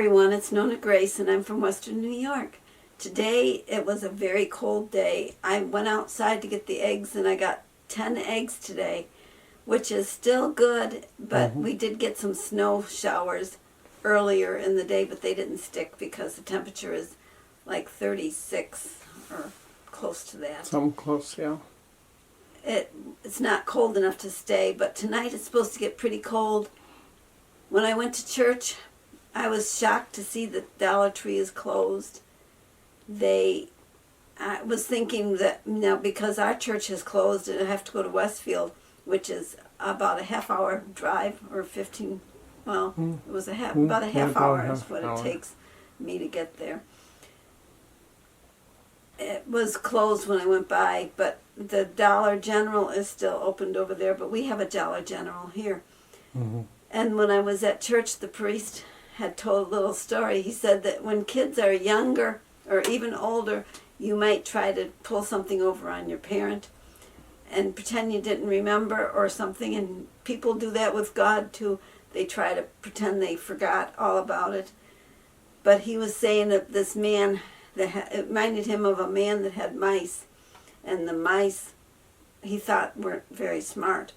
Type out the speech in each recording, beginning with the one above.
everyone, it's NonnaGrace and I'm from Western New York. Today it was a very cold day. I went outside to get the eggs and I got 10 eggs today, which is still good, but we did get some snow showers earlier in the day, but they didn't stick because the temperature is like 36 or close to that. Some close, yeah. It's not cold enough to stay, but tonight it's supposed to get pretty cold. When I went to church, I was shocked to see that Dollar Tree is closed. I was thinking that, because our church has closed and I have to go to Westfield, which is about a half-hour drive, or 15, well, it was about a half hour is what it takes me to get there. It was closed when I went by, but the Dollar General is still opened over there, but we have a Dollar General here. And when I was at church, the priest had told a little story. He said that when kids are younger or even older, you might try to pull something over on your parent and pretend you didn't remember or something, and people do that with God too. They try to pretend they forgot all about it. But he was saying that this man, it reminded him of a man that had mice, and the mice he thought weren't very smart.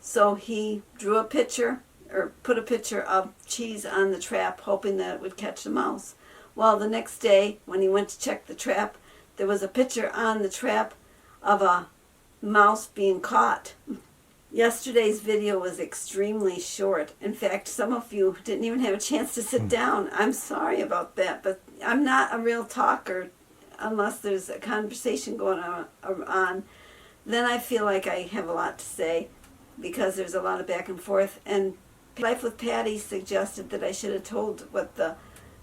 So he drew a picture, or put a picture of cheese on the trap, hoping that it would catch the mouse. Well, the next day, when he went to check the trap, there was a picture on the trap of a mouse being caught. Yesterday's video was extremely short. In fact, some of you didn't even have a chance to sit down. I'm sorry about that, but I'm not a real talker unless there's a conversation going on. Then I feel like I have a lot to say because there's a lot of back and forth. And Life with Patty suggested that I should have told what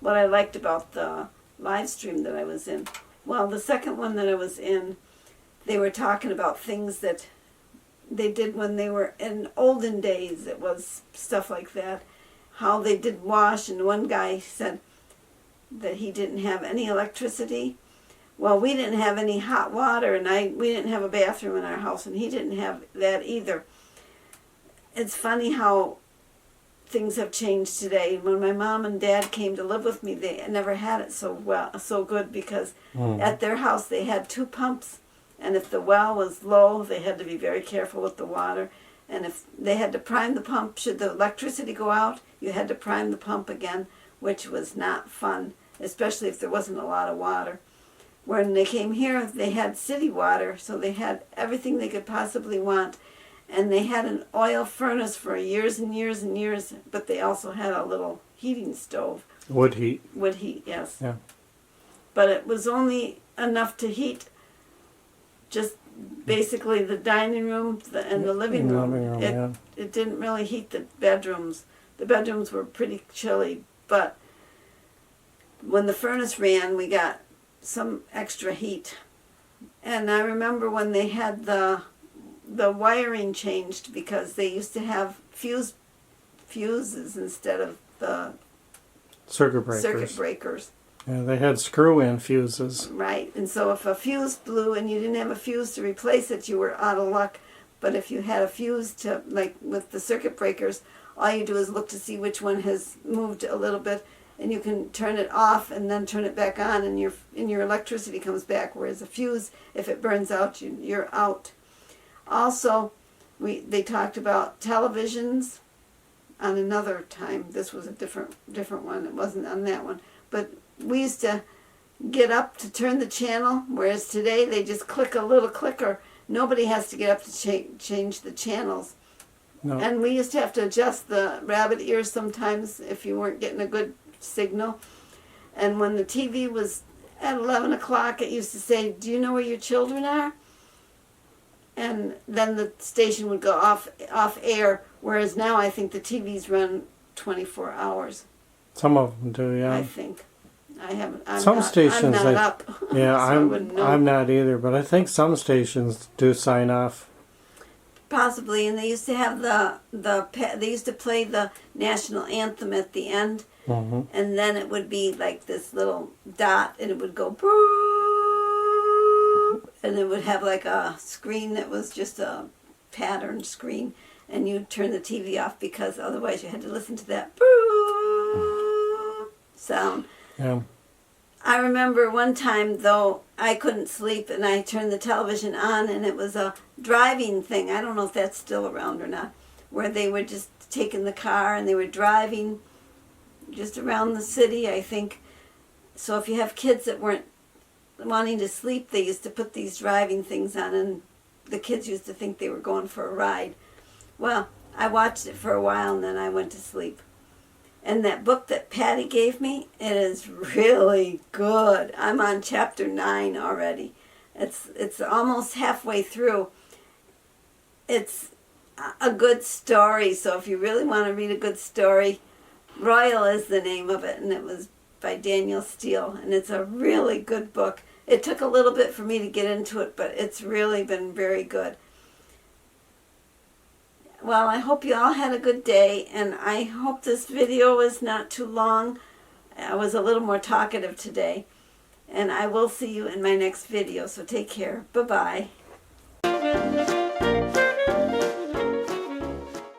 I liked about the live stream that I was in. Well, the second one that I was in, they were talking about things that they did when they were in olden days. It was stuff like that, how they did wash, and one guy said that he didn't have any electricity. Well, we didn't have any hot water, and we didn't have a bathroom in our house, and he didn't have that either. It's funny how things have changed today. When my mom and dad came to live with me, they never had it so good, because at their house they had 2 pumps, and if the well was low, they had to be very careful with the water. And if they had to prime the pump, should the electricity go out, you had to prime the pump again, which was not fun, especially if there wasn't a lot of water. When they came here, they had city water, so they had everything they could possibly want. And they had an oil furnace for years and years and years, but they also had a little heating stove. Wood heat. Wood heat, yes. Yeah. But it was only enough to heat just basically the dining room and the living room. It didn't really heat the bedrooms. The bedrooms were pretty chilly, but when the furnace ran, we got some extra heat. And I remember when they had the wiring changed, because they used to have fuses instead of the circuit breakers. Yeah, they had screw-in fuses. Right, and so if a fuse blew and you didn't have a fuse to replace it, you were out of luck. But if you had a fuse to, like with the circuit breakers, all you do is look to see which one has moved a little bit, and you can turn it off and then turn it back on, and your electricity comes back. Whereas a fuse, if it burns out, you're out. Also, they talked about televisions on another time. This was a different one. It wasn't on that one. But we used to get up to turn the channel, whereas today they just click a little clicker. Nobody has to get up to change the channels. No. And we used to have to adjust the rabbit ears sometimes if you weren't getting a good signal. And when the TV was at 11 o'clock, it used to say, "Do you know where your children are?" And then the station would go off air, whereas now I think the TVs run 24 hours. Some of them do, yeah. I think. Some stations, I'm not up. Yeah, so I'm not either, but I think some stations do sign off. Possibly, and they used to have they used to play the national anthem at the end, and then it would be like this little dot, and it would go boo, and it would have like a screen that was just a patterned screen, and you'd turn the TV off because otherwise you had to listen to that boo. sound. Yeah. I remember one time, though, I couldn't sleep, and I turned the television on, and it was a driving thing. I don't know if that's still around or not, where they were just taking the car and they were driving just around the city, I think. So if you have kids that weren't wanting to sleep, they used to put these driving things on, and the kids used to think they were going for a ride. Well, I watched it for a while, and then I went to sleep. And that book that Patty gave me, it is really good. I'm on chapter 9 already. It's almost halfway through. It's a good story, so if you really want to read a good story, Royal is the name of it, and it was by Daniel Steele, and it's a really good book. It took a little bit for me to get into it, but it's really been very good. Well, I hope you all had a good day, and I hope this video is not too long. I was a little more talkative today, and I will see you in my next video, so take care. Bye-bye.